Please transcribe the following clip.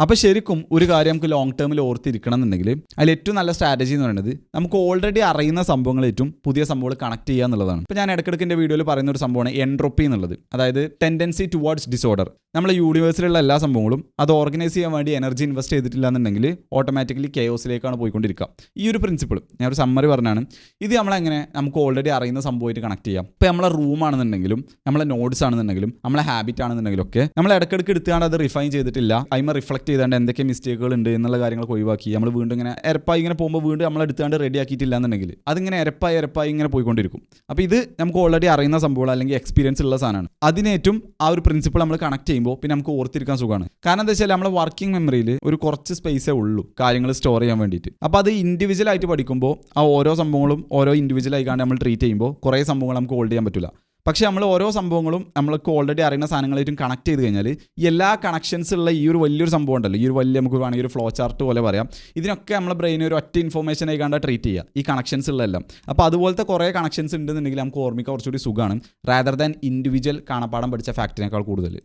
അപ്പോൾ ശരിക്കും ഒരു കാര്യം നമുക്ക് ലോങ് ടേമിൽ ഓർത്തിരിക്കണം എന്നുണ്ടെങ്കിൽ അതിൽ ഏറ്റവും നല്ല സ്ട്രാറ്റജി എന്ന് പറയുന്നത് നമുക്ക് ഓൾറെഡി അറിയുന്ന സംഭവങ്ങളേറ്റവും പുതിയ സംഭവങ്ങൾ കണക്ട് ചെയ്യുക എന്നുള്ളതാണ്. ഇപ്പോൾ ഞാൻ ഇടയ്ക്കിടയ്ക്ക് എൻ്റെ വീഡിയോയിൽ പറയുന്ന ഒരു സംഭവമാണ് എൻട്രോപ്പി എന്നുള്ളത്. അതായത് ടെൻഡൻസി ടുവേർഡ്സ് ഡിസോർഡർ. നമ്മളെ യൂണിവേഴ്സിലുള്ള എല്ലാ സംഭവങ്ങളും അത് ഓർഗനൈസ് ചെയ്യാൻ വേണ്ടി എനർജി ഇൻവെസ്റ്റ് ചെയ്തിട്ടില്ല എന്നുണ്ടെങ്കിൽ ഓട്ടോമാറ്റിക്കലി കെയോസിലേക്കാണ് പോയിക്കൊണ്ടിരിക്കുക. ഈ ഒരു പ്രിൻസിപ്പിൾ ഞാനൊരു സമ്മറി പറഞ്ഞാണ്. ഇത് നമ്മളെങ്ങനെ നമുക്ക് ഓൾറെഡി അറിയുന്ന സംഭവമായിട്ട് കണക്ട് ചെയ്യാം. ഇപ്പോൾ നമ്മളെ റൂം ആണെന്നുണ്ടെങ്കിലും നമ്മളെ നോട്ട്സ് ആണെന്നുണ്ടെങ്കിലും നമ്മളെ ഹാബിറ്റ് ആണെന്നുണ്ടെങ്കിലും ഒക്കെ നമ്മൾ ഇടയ്ക്കിടയ്ക്ക് എടുത്തുകൊണ്ട് അത് റിഫൈൻ ചെയ്തിട്ടില്ല, അതിമ റിഫ്ലക്ട് ചെയ്തുകൊണ്ട് എന്തൊക്കെ മിസ്റ്റേക്കുകൾ ഉണ്ട് എന്നുള്ള കാര്യങ്ങളൊക്കെ ഒഴിവാക്കി നമ്മൾ വീണ്ടും ഇങ്ങനെ എരപ്പായി ഇങ്ങനെ പോകുമ്പോൾ വീണ്ടും നമ്മൾ എടുത്തുകൊണ്ട് റെഡി ആക്കിയിട്ടില്ല എന്നുണ്ടെങ്കിൽ അതിങ്ങനെ എരപ്പായി ഇങ്ങനെ പോയിക്കൊണ്ടിരിക്കും. അപ്പോൾ ഇത് നമുക്ക് ഓൾറെഡി അറിയുന്ന സംഭവം അല്ലെങ്കിൽ എക്സ്പീരിയൻസ് ഉള്ള സാധനമാണ്. അതിനേറ്റവും ആ ഒരു പ്രിൻസിപ്പിൾ നമ്മൾ കണക്ട് ചെയ്യുമ്പോൾ പിന്നെ നമുക്ക് ഓർത്തിരിക്കാൻ സുഖമാണ്. കാരണം എന്താ വെച്ചാൽ നമ്മളെ വർക്കിംഗ് മെമ്മറിയിൽ ഒരു കുറച്ച് സ്പേസേ ഉള്ളൂ കാര്യങ്ങൾ സ്റ്റോർ ചെയ്യാൻ വേണ്ടിയിട്ട്. അപ്പോൾ അത് ഇൻഡിവിജ്വൽ ആയിട്ട് പഠിക്കുമ്പോൾ ആ ഓരോ സംഭവങ്ങളും ഓരോ ഇൻഡിവിജ്വൽ ആയിക്കാണ്ട് നമ്മൾ ട്രീറ്റ് ചെയ്യുമ്പോൾ കുറേ സംഭവങ്ങൾ നമുക്ക് ഹോൾഡ് ചെയ്യാൻ പറ്റില്ല. പക്ഷേ നമ്മൾ ഓരോ സംഭവങ്ങളും നമ്മൾക്ക് ഓൾറെഡി അറിയുന്ന സാധനങ്ങളായിട്ടും കണക്ട് ചെയ്ത് കഴിഞ്ഞാൽ എല്ലാ കണക്ഷൻസ് ഉള്ള ഈ ഒരു വലിയൊരു സംഭവം ഉണ്ടല്ലോ, ഈ ഒരു വലിയ നമുക്ക് വേണമെങ്കിൽ ഒരു ഫ്ലോ ചാർട്ട് പോലെ പറയാം, ഇതിനൊക്കെ നമ്മളെ ബ്രെയിൻ ഒരു ഒറ്റ ഇൻഫോർമേഷൻ ആയിക്കാണ്ട് ട്രീറ്റ് ചെയ്യുക ഈ കണക്ഷൻസ് ഉള്ളതെല്ലാം. അപ്പോൾ അതുപോലത്തെ കുറേ കണക്ഷൻസ് ഉണ്ടെന്നുണ്ടെങ്കിൽ നമുക്ക് ഓർമ്മിക്കാൻ കുറച്ചുകൂടി സുഖമാണ് റാദർ ദാൻ ഇൻഡിവിജ്വൽ കാണാപ്പാടം പഠിച്ച ഫാക്റ്റിനേക്കാൾ കൂടുതൽ.